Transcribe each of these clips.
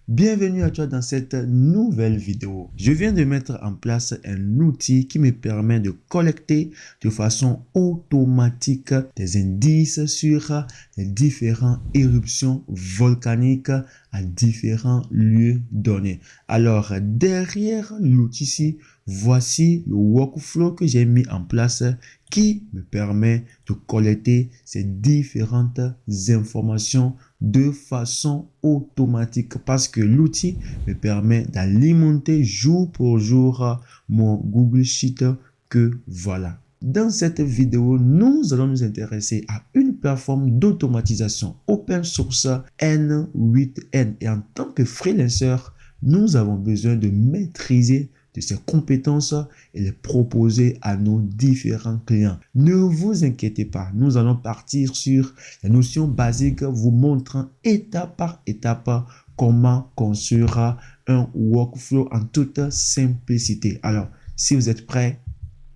Bienvenue à toi dans cette nouvelle vidéo. Je viens de mettre en place un outil qui me permet de collecter de façon automatique des indices sur les différentes éruptions volcaniques à différents lieux donnés. Alors, derrière l'outil-ci, voici le workflow que j'ai mis en place qui me permet de collecter ces différentes informations de façon automatique parce que l'outil me permet d'alimenter jour pour jour mon Google Sheet que voilà. Dans cette vidéo, nous allons nous intéresser à une plateforme d'automatisation open source N8N et en tant que freelancer, nous avons besoin de maîtriser de ces compétences et les proposer à nos différents clients. Ne vous inquiétez pas, nous allons partir sur les notions basiques, vous montrant étape par étape comment construire un workflow en toute simplicité. Alors, si vous êtes prêts,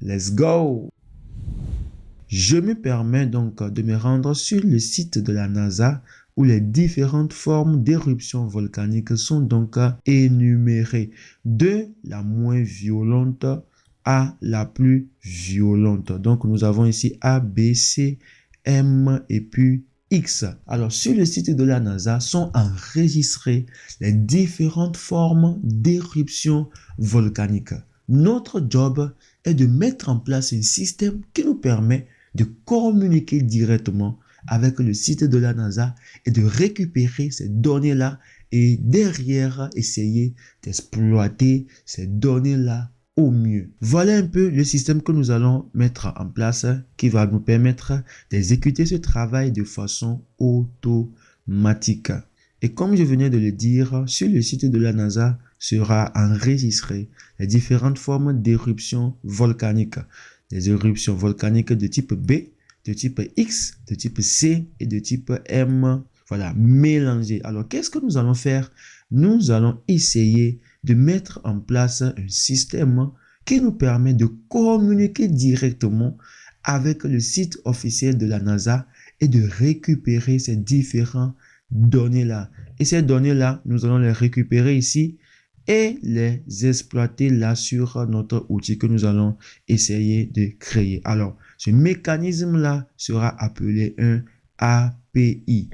let's go! Je me permets donc de me rendre sur le site de la NASA où les différentes formes d'éruptions volcaniques sont donc énumérées de la moins violente à la plus violente. Donc nous avons ici A, B, C, M et puis X. Alors sur le site de la NASA sont enregistrées les différentes formes d'éruptions volcaniques. Notre job est de mettre en place un système qui nous permet de communiquer directement avec le site de la NASA et de récupérer ces données-là et derrière essayer d'exploiter ces données-là au mieux. Voilà un peu le système que nous allons mettre en place qui va nous permettre d'exécuter ce travail de façon automatique. Et comme je venais de le dire, sur le site de la NASA sera enregistré les différentes formes d'éruptions volcaniques. Les éruptions volcaniques de type B, de type X, de type C et de type M, voilà, mélangées. Alors, qu'est-ce que nous allons faire? Nous allons essayer de mettre en place un système qui nous permet de communiquer directement avec le site officiel de la NASA et de récupérer ces différentes données-là. Et ces données-là, nous allons les récupérer ici et les exploiter là sur notre outil que nous allons essayer de créer. Alors, ce mécanisme-là sera appelé un API.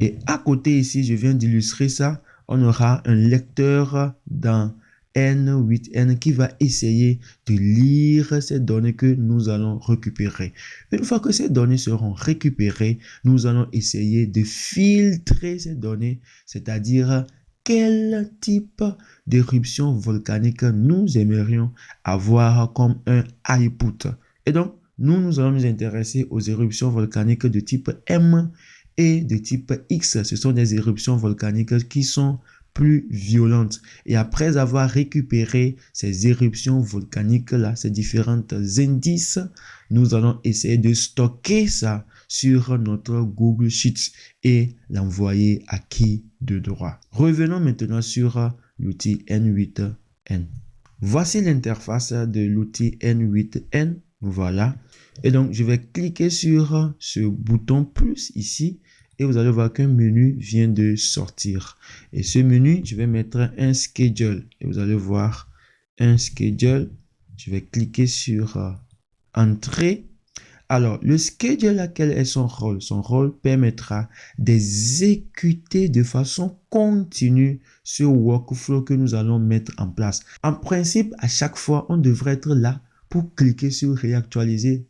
Et à côté ici, je viens d'illustrer ça, on aura un lecteur dans N8N qui va essayer de lire ces données que nous allons récupérer. Une fois que ces données seront récupérées, nous allons essayer de filtrer ces données, c'est-à-dire quel type d'éruption volcanique nous aimerions avoir comme un output. Et donc, nous allons nous intéresser aux éruptions volcaniques de type M et de type X. Ce sont des éruptions volcaniques qui sont plus violentes. Et après avoir récupéré ces éruptions volcaniques-là, ces différents indices, nous allons essayer de stocker ça sur notre Google Sheets et l'envoyer à qui de droit. Revenons maintenant sur l'outil N8N. Voici l'interface de l'outil N8N. Voilà. Et donc, je vais cliquer sur ce bouton plus ici et vous allez voir qu'un menu vient de sortir. Et ce menu, je vais mettre un schedule. Et vous allez voir un schedule. Je vais cliquer sur Entrée. Alors, le schedule, quel est son rôle? Son rôle permettra d'exécuter de façon continue ce workflow que nous allons mettre en place. En principe, à chaque fois, on devrait être là pour cliquer sur réactualiser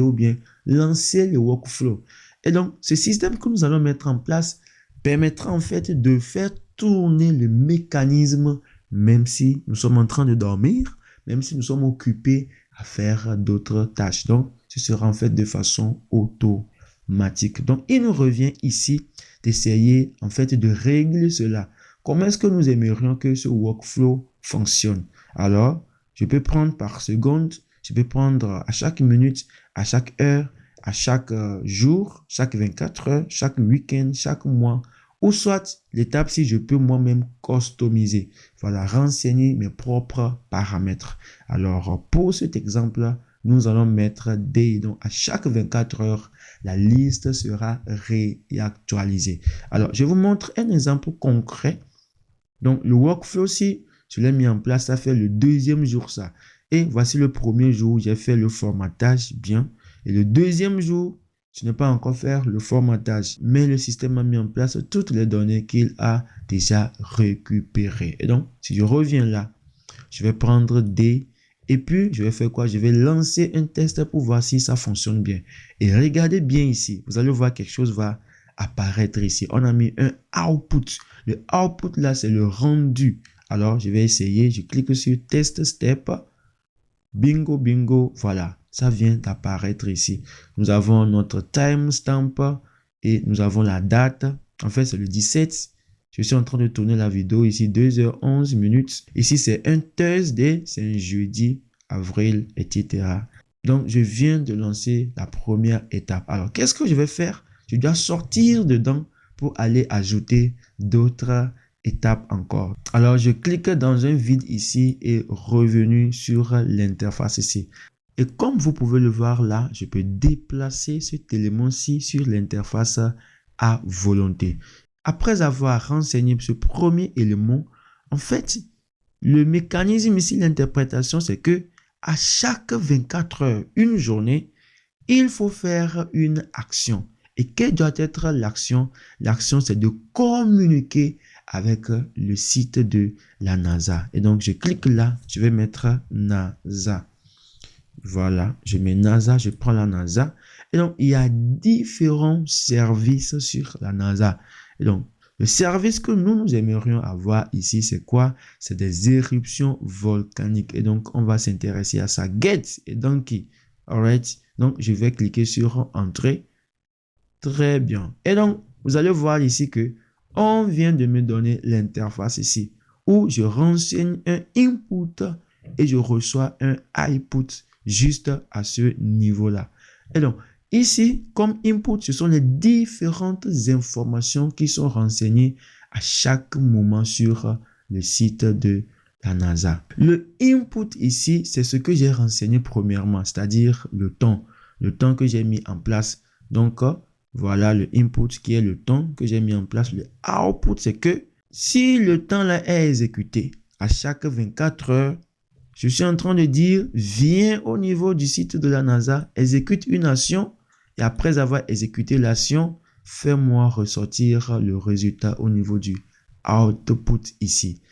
ou bien lancer le workflow. Et donc, ce système que nous allons mettre en place permettra en fait de faire tourner le mécanisme même si nous sommes en train de dormir, même si nous sommes occupés à faire d'autres tâches. Donc, ce sera en fait de façon automatique. Donc, il nous revient ici d'essayer en fait de régler cela. Comment est-ce que nous aimerions que ce workflow fonctionne? Alors, je peux prendre par seconde, je peux prendre à chaque minute, à chaque heure, à chaque jour, chaque 24 heures, chaque week-end, chaque mois, ou soit l'étape si je peux moi-même customiser. Voilà, renseigner mes propres paramètres. Alors, pour cet exemple, nous allons mettre day. Donc, à chaque 24 heures, la liste sera réactualisée. Alors, je vous montre un exemple concret Donc, le workflow aussi, je l'ai mis en place, ça fait le deuxième jour ça. Et voici le premier jour, j'ai fait le formatage bien. Et le deuxième jour, je n'ai pas encore fait le formatage, mais le système a mis en place toutes les données qu'il a déjà récupérées. Et donc, si je reviens là, je vais prendre D et puis je vais faire quoi? Je vais lancer un test pour voir si ça fonctionne bien. Et regardez bien ici, vous allez voir quelque chose va apparaître ici. On a mis un output. Le output là, c'est le rendu. Alors, je vais essayer, je clique sur test step. Bingo, bingo, voilà, ça vient d'apparaître ici. Nous avons notre timestamp et nous avons la date. En fait, c'est le 17. Je suis en train de tourner la vidéo ici, 2h11 minutes. Ici, c'est un Thursday, c'est un jeudi, avril, etc. Donc, je viens de lancer la première étape. Alors, qu'est-ce que je vais faire? Je dois sortir dedans pour aller ajouter d'autres étape encore. Alors, je clique dans un vide ici et revenu sur l'interface ici. Et comme vous pouvez le voir là, je peux déplacer cet élément-ci sur l'interface à volonté. Après avoir renseigné ce premier élément, en fait, le mécanisme ici, l'interprétation, c'est que à chaque 24 heures, une journée, il faut faire une action. Et quelle doit être l'action? L'action, c'est de communiquer avec le site de la NASA. Et donc, je clique là, je vais mettre NASA. Voilà, je mets NASA, je prends la NASA. Et donc, il y a différents services sur la NASA. Et donc, le service que nous aimerions avoir ici, c'est quoi? C'est des éruptions volcaniques. Et donc, on va s'intéresser à ça. Get et Donkey. Alright. Donc, je vais cliquer sur Entrée. Très bien. Et donc, vous allez voir ici que on vient de me donner l'interface ici où je renseigne un input et je reçois un output juste à ce niveau-là. Et donc, ici, comme input, ce sont les différentes informations qui sont renseignées à chaque moment sur le site de la NASA. Le input ici, c'est ce que j'ai renseigné premièrement, c'est-à-dire le temps que j'ai mis en place. Donc, voilà le input qui est le temps que j'ai mis en place. Le output, c'est que si le temps là est exécuté à chaque 24 heures, je suis en train de dire, viens au niveau du site de la NASA, exécute une action et après avoir exécuté l'action, fais-moi ressortir le résultat au niveau du output ici.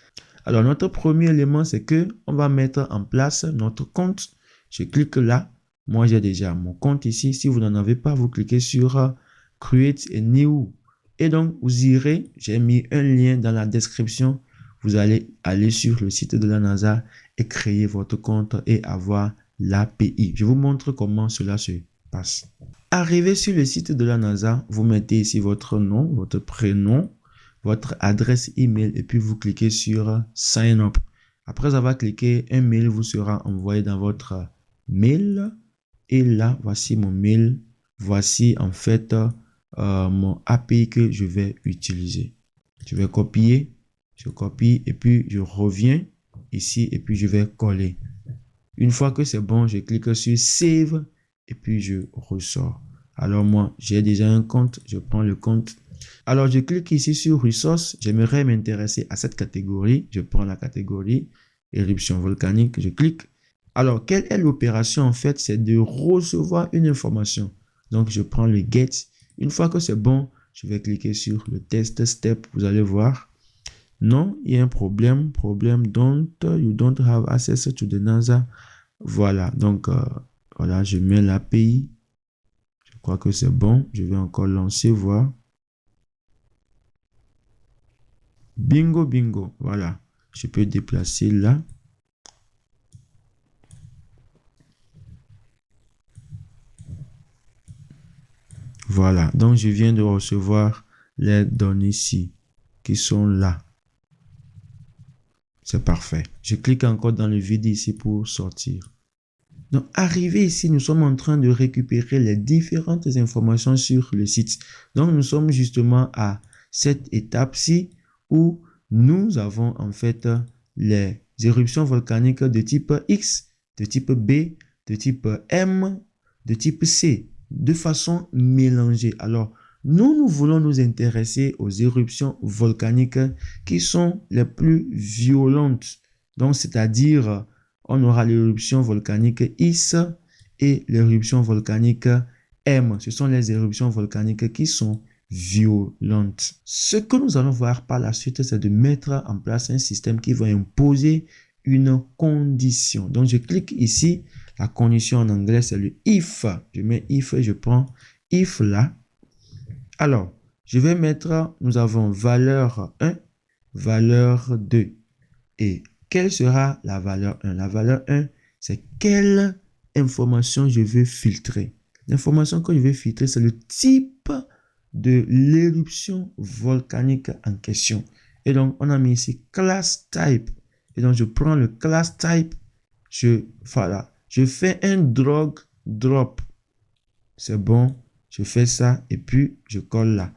Alors, notre premier élément, c'est que on va mettre en place notre compte. Je clique là. Moi, j'ai déjà mon compte ici. Si vous n'en avez pas, vous cliquez sur Create a New. Et donc, vous irez, j'ai mis un lien dans la description. Vous allez aller sur le site de la NASA et créer votre compte et avoir l'API. Je vous montre comment cela se passe. Arrivé sur le site de la NASA, vous mettez ici votre nom, votre prénom, votre adresse email et puis vous cliquez sur Sign Up. Après avoir cliqué, un mail vous sera envoyé dans votre mail. Et là, voici mon mail. Voici en fait mon API que je vais utiliser. Je vais copier, je copie et puis je reviens ici et puis je vais coller. Une fois que c'est bon, je clique sur Save et puis je ressors. Alors moi, j'ai déjà un compte, je prends le compte. Alors je clique ici sur Ressources, j'aimerais m'intéresser à cette catégorie. Je prends la catégorie éruption volcanique, je clique. Alors, quelle est l'opération en fait? C'est de recevoir une information. Donc, je prends le get. Une fois que c'est bon, je vais cliquer sur le test step. Vous allez voir. Non, il y a un problème. You don't have access to the NASA. Voilà. Donc, voilà, je mets l'API. Je crois que c'est bon. Je vais encore lancer, voir. Bingo, bingo. Voilà. Je peux déplacer là. Voilà, donc je viens de recevoir les données ici qui sont là. C'est parfait. Je clique encore dans le vide ici pour sortir. Donc, arrivé ici, nous sommes en train de récupérer les différentes informations sur le site. Donc, nous sommes justement à cette étape-ci où nous avons en fait les éruptions volcaniques de type X, de type B, de type M, de type C, de façon mélangée. Alors, nous voulons nous intéresser aux éruptions volcaniques qui sont les plus violentes. Donc, c'est-à-dire, on aura l'éruption volcanique Is et l'éruption volcanique M. Ce sont les éruptions volcaniques qui sont violentes. Ce que nous allons voir par la suite, c'est de mettre en place un système qui va imposer une condition. Donc, je clique ici. La condition en anglais, c'est le if. Je mets if et je prends if là. Alors, je vais mettre, nous avons valeur 1, valeur 2. Et quelle sera la valeur 1? La valeur 1, c'est quelle information je veux filtrer. L'information que je vais filtrer, c'est le type de l'éruption volcanique en question. Et donc, on a mis ici class type. Et donc, je prends le class type. Voilà, je fais un drag drop. C'est bon. Je fais ça et puis je colle là.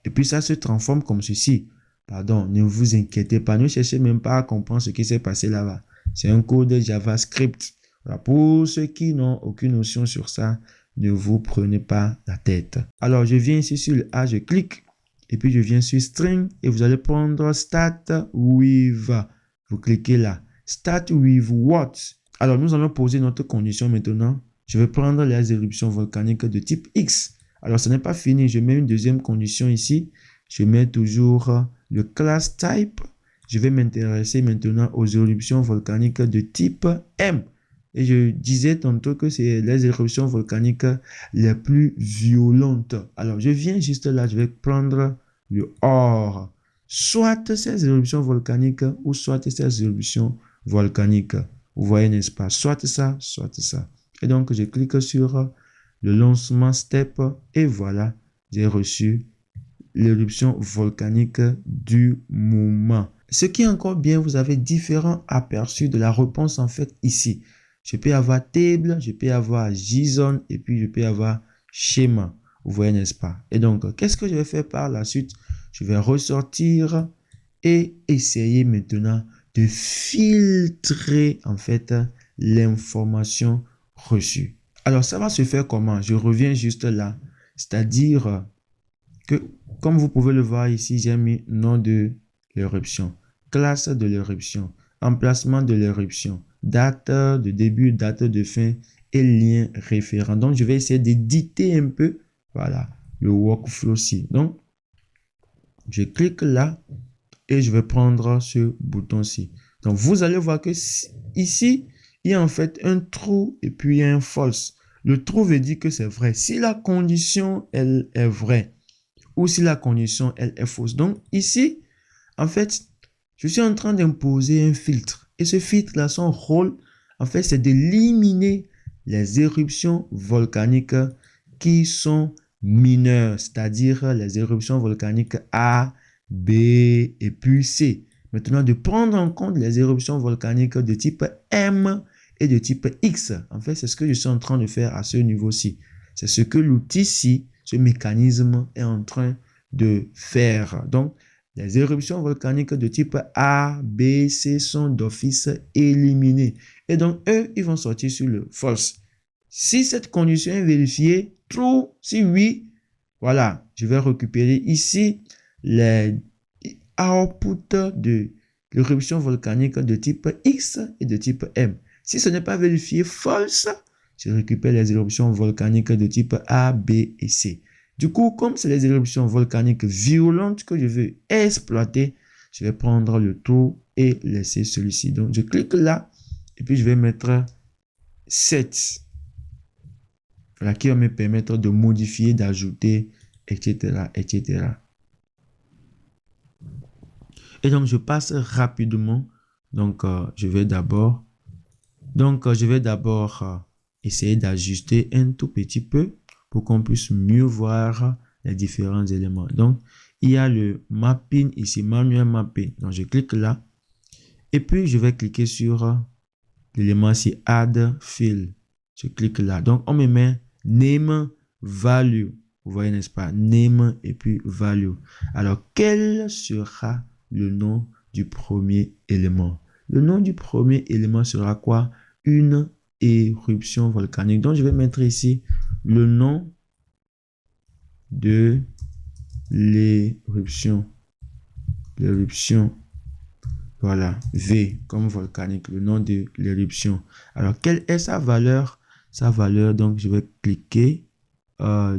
Et puis ça se transforme comme ceci. Pardon, ne vous inquiétez pas. Ne cherchez même pas à comprendre ce qui s'est passé là-bas. C'est un code JavaScript. Voilà. Pour ceux qui n'ont aucune notion sur ça, ne vous prenez pas la tête. Alors, je viens ici sur le A, je clique. Et puis, je viens sur String. Et vous allez prendre Start with. Vous cliquez là. Start with what? Alors, nous allons poser notre condition maintenant. Je vais prendre les éruptions volcaniques de type X. Alors, ce n'est pas fini. Je mets une deuxième condition ici. Je mets toujours le class type. Je vais m'intéresser maintenant aux éruptions volcaniques de type M. Et je disais tantôt que c'est les éruptions volcaniques les plus violentes. Alors, je viens juste là. Je vais prendre le OR. Soit ces éruptions volcaniques ou soit ces éruptions volcaniques. Vous voyez, n'est-ce pas? Soit ça, soit ça. Et donc, je clique sur le lancement step et voilà, j'ai reçu l'éruption volcanique du moment. Ce qui est encore bien, vous avez différents aperçus de la réponse en fait ici. Je peux avoir table, je peux avoir JSON et puis je peux avoir schéma. Vous voyez, n'est-ce pas? Et donc, qu'est-ce que je vais faire par la suite? Je vais ressortir et essayer maintenant de filtrer en fait l'information reçue. Alors, ça va se faire comment? Je reviens juste là. C'est-à-dire que, comme vous pouvez le voir ici, j'ai mis nom de l'éruption, classe de l'éruption, emplacement de l'éruption, date de début, date de fin et lien référent. Donc, je vais essayer d'éditer un peu, voilà, le workflow-ci. Donc, je clique là et je vais prendre ce bouton-ci. Donc, vous allez voir que ici, il y a en fait un true et puis un false. Le true veut dire que c'est vrai. Si la condition, elle est vraie ou si la condition, elle est fausse. Donc, ici, en fait, je suis en train d'imposer un filtre. Et ce filtre-là, son rôle, en fait, c'est d'éliminer les éruptions volcaniques qui sont mineures, c'est-à-dire les éruptions volcaniques A, B et puis C. Maintenant, de prendre en compte les éruptions volcaniques de type M et de type X. En fait, c'est ce que je suis en train de faire à ce niveau-ci. C'est ce que l'outil-ci, ce mécanisme est en train de faire. Donc, les éruptions volcaniques de type A, B, C sont d'office éliminées. Et donc, eux, ils vont sortir sur le false. Si cette condition est vérifiée, true, si oui, voilà, je vais récupérer ici les outputs de l'éruption volcanique de type X et de type M. Si ce n'est pas vérifié false, je récupère les éruptions volcaniques de type A, B et C. Du coup, comme c'est les éruptions volcaniques violentes que je veux exploiter, je vais prendre le trou et laisser celui-ci. Donc, je clique là et puis je vais mettre 7. Voilà, qui va me permettre de modifier, d'ajouter, etc., etc. Et donc, je passe rapidement. Donc, je vais d'abord essayer d'ajuster un tout petit peu pour qu'on puisse mieux voir les différents éléments. Donc, il y a le mapping ici, manual mapping. Donc, je clique là. Et puis, je vais cliquer sur l'élément ici, add field. Je clique là. Donc, on me met name value. Vous voyez, n'est-ce pas? Name et puis value. Alors, quel sera le nom du premier élément? Le nom du premier élément sera quoi? Une éruption volcanique. Donc, je vais mettre ici le nom de l'éruption. L'éruption. Voilà, V comme volcanique, le nom de l'éruption. Alors, quelle est sa valeur? Sa valeur, donc je vais cliquer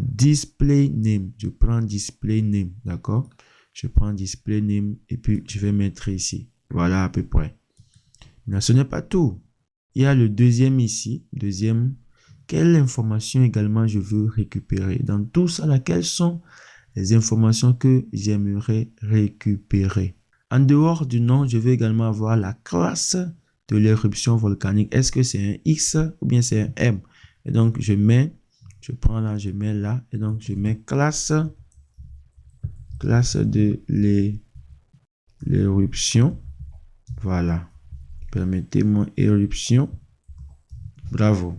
display name. Je prends display name, d'accord? Je prends display name et puis je vais mettre ici. Voilà à peu près. Mais ce n'est pas tout. Il y a le deuxième ici. Deuxième, quelle information également je veux récupérer? Dans tout ça, là, quelles sont les informations que j'aimerais récupérer? En dehors du nom, je vais également avoir la classe de l'éruption volcanique. Est-ce que c'est un X ou bien c'est un M? Et donc, je prends là, je mets là. Et donc, je mets classe de l'éruption. Voilà. Permettez-moi éruption. Bravo.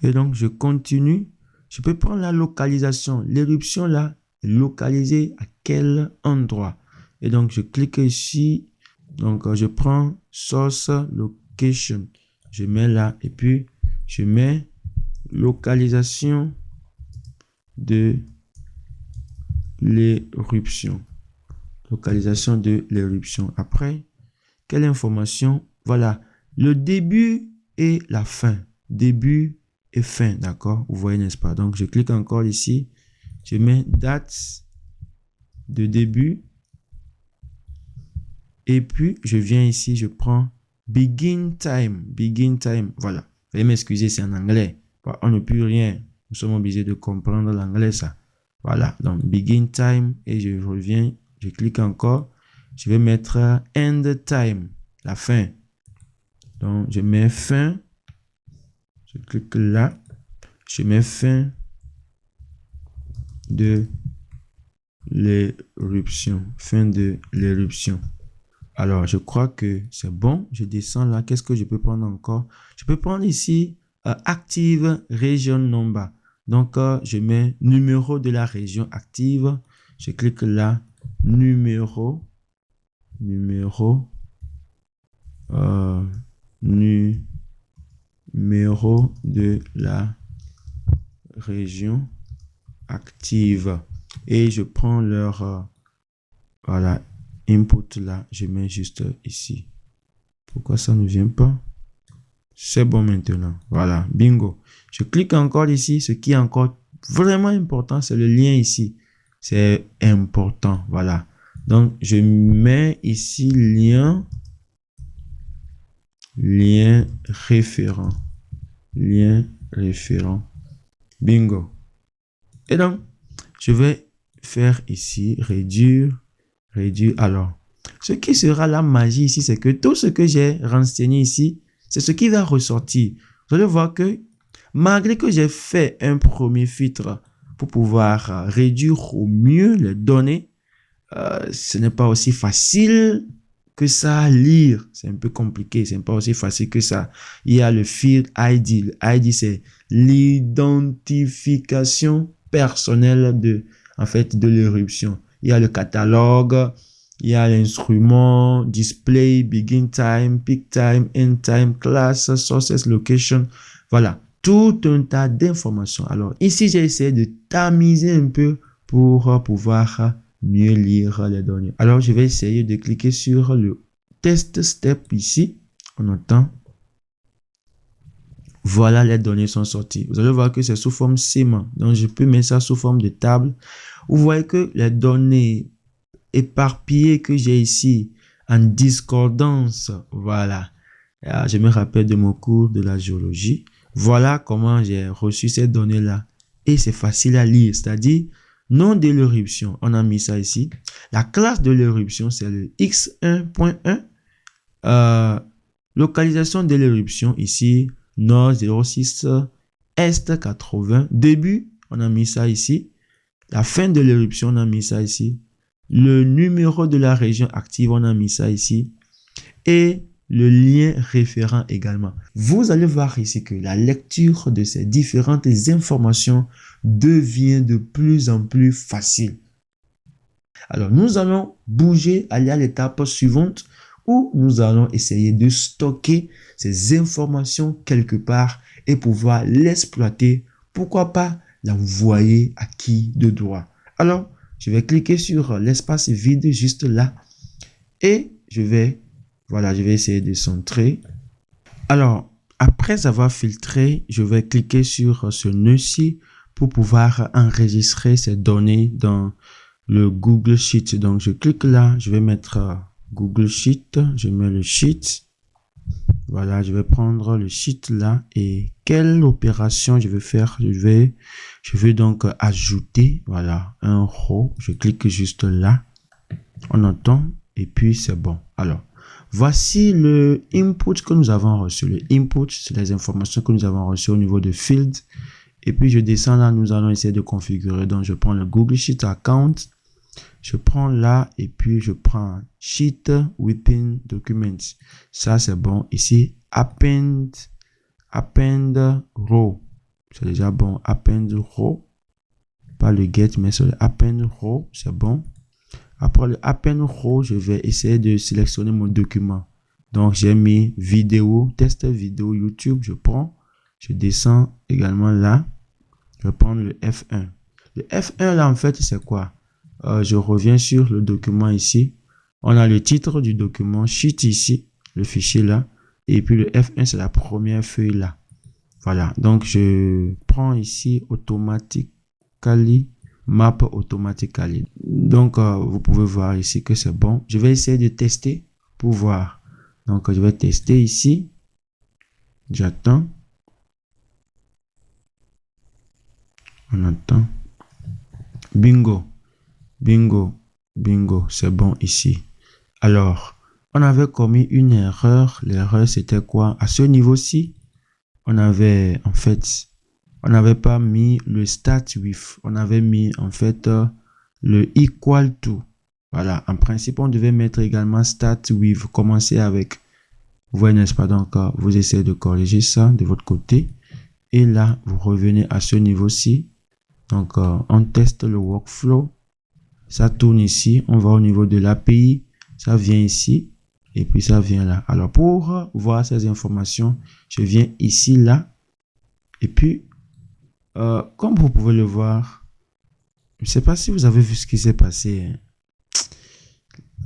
Et donc, je continue. Je peux prendre la localisation. L'éruption là, localisée à quel endroit? Et donc, je clique ici. Donc, je prends source location. Je mets là et puis je mets localisation de l'éruption. Localisation de l'éruption. Après, quelle information? Voilà, le début et la fin. Début et fin, d'accord? Vous voyez, n'est-ce pas? Donc, je clique encore ici. Je mets date de début. Et puis, je viens ici, je prends begin time. Begin time, voilà. Veuillez m'excuser, c'est en anglais. On ne peut rien. Nous sommes obligés de comprendre l'anglais, ça. Voilà, donc begin time. Et je reviens, je clique encore. Je vais mettre end time, la fin. Donc, je mets fin. Je clique là. Je mets fin de l'éruption. Fin de l'éruption. Alors, je crois que c'est bon. Je descends là. Qu'est-ce que je peux prendre encore? Je peux prendre ici Active Region Number. Donc, je mets numéro de la région active. Je clique là. Numéro de la région active. Et je prends leur voilà, input là. Je mets juste ici. Pourquoi ça ne vient pas? C'est bon maintenant. Voilà, bingo. Je clique encore ici. Ce qui est encore vraiment important, c'est le lien ici. C'est important. Voilà. Donc, je mets ici lien référent. Lien référent. Bingo. Et donc, je vais faire ici réduire. Alors, ce qui sera la magie ici, c'est que tout ce que j'ai renseigné ici, c'est ce qui va ressortir. Vous allez voir que malgré que j'ai fait un premier filtre pour pouvoir réduire au mieux les données, ce n'est pas aussi facile que ça à lire. C'est un peu compliqué, c'est pas aussi facile que ça. Il y a le field ID. Le ID, c'est l'identification personnelle de l'éruption. Il y a le catalogue, il y a l'instrument, display, begin time, peak time, end time, class, sources, location. Voilà, tout un tas d'informations. Alors, ici, j'ai essayé de tamiser un peu pour pouvoir mieux lire les données. Alors, je vais essayer de cliquer sur le test step ici. On entend. Voilà, les données sont sorties. Vous allez voir que c'est sous forme schéma. Donc, je peux mettre ça sous forme de table. Vous voyez que les données éparpillées que j'ai ici en discordance, voilà. Je me rappelle de mon cours de la géologie. Voilà comment j'ai reçu ces données-là. Et c'est facile à lire, c'est-à-dire nom de l'éruption. On a mis ça ici. La classe de l'éruption, c'est le X1.1. Localisation de l'éruption ici, nord 06, est 80. Début, on a mis ça ici. La fin de l'éruption, on a mis ça ici. Le numéro de la région active, on a mis ça ici. Et le lien référent également. Vous allez voir ici que la lecture de ces différentes informations devient de plus en plus facile. Alors, nous allons bouger, aller à l'étape suivante où nous allons essayer de stocker ces informations quelque part et pouvoir l'exploiter. Pourquoi pas l'envoyer à qui de droit. Alors, je vais cliquer sur l'espace vide juste là et je vais essayer de centrer. Alors, après avoir filtré, je vais cliquer sur ce nœud-ci pour pouvoir enregistrer ces données dans le Google Sheet. Donc, je clique là, je vais mettre Google Sheet, je mets le Sheet. Voilà, je vais prendre le Sheet là et quelle opération je vais faire? Je vais donc ajouter, voilà, un row. Je clique juste là, on entend et puis c'est bon. Alors, voici le input que nous avons reçu. Le input, c'est les informations que nous avons reçues au niveau de field. Et puis, je descends là, nous allons essayer de configurer. Donc, je prends le Google Sheet Account. Je prends là et puis je prends Sheet Within Documents. Ça, c'est bon. Ici, Append Row. C'est déjà bon. Append Row. Pas le Get, mais c'est le Append Row. C'est bon. Après le Append Row, je vais essayer de sélectionner mon document. Donc, j'ai mis vidéo, test vidéo YouTube. Je prends. Je descends également là. Je vais prendre le F1. Le F1 là, en fait, c'est quoi? Je reviens sur le document ici. On a le titre du document Sheet ici, le fichier là. Et puis le F1, c'est la première feuille là. Voilà. Donc, je prends ici automatically, map automatically. Donc, vous pouvez voir ici que c'est bon. Je vais essayer de tester pour voir. Donc, je vais tester ici. J'attends. On attend. Bingo. Bingo, bingo, c'est bon ici. Alors, on avait commis une erreur. L'erreur, c'était quoi? À ce niveau-ci, on n'avait pas mis le start with. On avait mis, en fait, le equal to. Voilà, en principe, on devait mettre également start with, commencer avec. Vous voyez, n'est-ce pas? Donc, vous essayez de corriger ça de votre côté. Et là, vous revenez à ce niveau-ci. Donc, on teste le workflow. Ça tourne ici, on va au niveau de l'API, ça vient ici, et puis ça vient là. Alors, pour voir ces informations, je viens ici, là, et puis, comme vous pouvez le voir, je ne sais pas si vous avez vu ce qui s'est passé. Hein.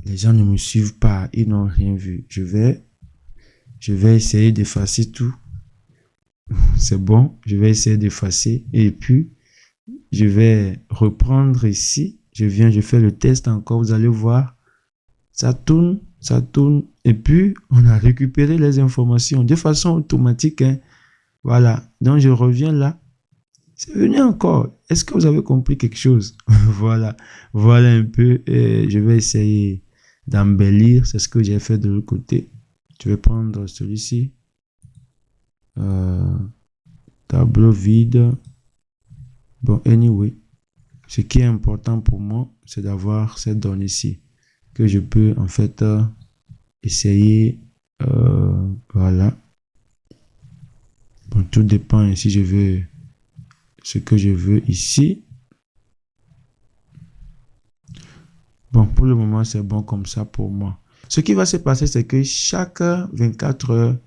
Les gens ne me suivent pas, ils n'ont rien vu. Je vais essayer d'effacer tout. C'est bon, je vais essayer d'effacer, et puis, je vais reprendre ici. Je fais le test encore, vous allez voir, ça tourne, et puis on a récupéré les informations de façon automatique. Hein. Voilà, donc je reviens là, c'est venu encore. Est-ce que vous avez compris quelque chose? Voilà un peu, et je vais essayer d'embellir, c'est ce que j'ai fait de l'autre côté. Je vais prendre celui-ci, tableau vide, bon, anyway. Ce qui est important pour moi, c'est d'avoir cette donnée-ci que je peux en fait essayer. Voilà. Bon, tout dépend si je veux ce que je veux ici. Bon, pour le moment, c'est bon comme ça pour moi. Ce qui va se passer, c'est que chaque 24 heures,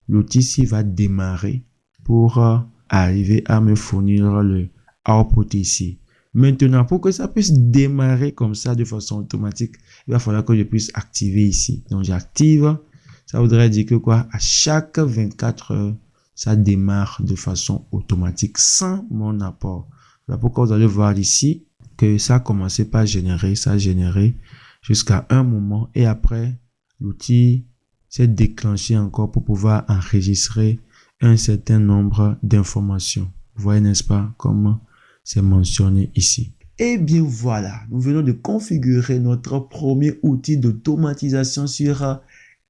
l'outil-ci va démarrer pour arriver à me fournir le output ici. Maintenant, pour que ça puisse démarrer comme ça de façon automatique, il va falloir que je puisse activer ici. Donc, j'active. Ça voudrait dire que quoi? À chaque 24 heures, ça démarre de façon automatique sans mon apport. Voilà pourquoi vous allez voir ici que ça a commencé par générer, ça a généré jusqu'à un moment et après, l'outil s'est déclenché encore pour pouvoir enregistrer un certain nombre d'informations. Vous voyez, n'est-ce pas, comment c'est mentionné ici. Et bien voilà, nous venons de configurer notre premier outil d'automatisation sur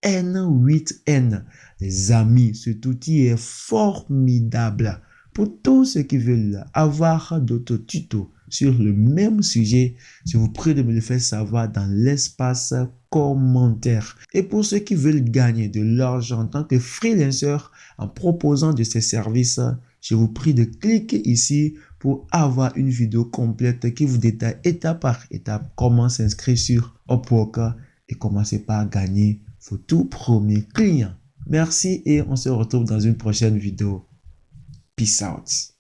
N8N. Les amis, cet outil est formidable. Pour tous ceux qui veulent avoir d'autres tutos sur le même sujet, je vous prie de me le faire savoir dans l'espace commentaire. Et pour ceux qui veulent gagner de l'argent en tant que freelancer en proposant de ces services, je vous prie de cliquer ici pour avoir une vidéo complète qui vous détaille étape par étape comment s'inscrire sur Upwork et commencer par gagner vos tout premiers clients. Merci et on se retrouve dans une prochaine vidéo. Peace out.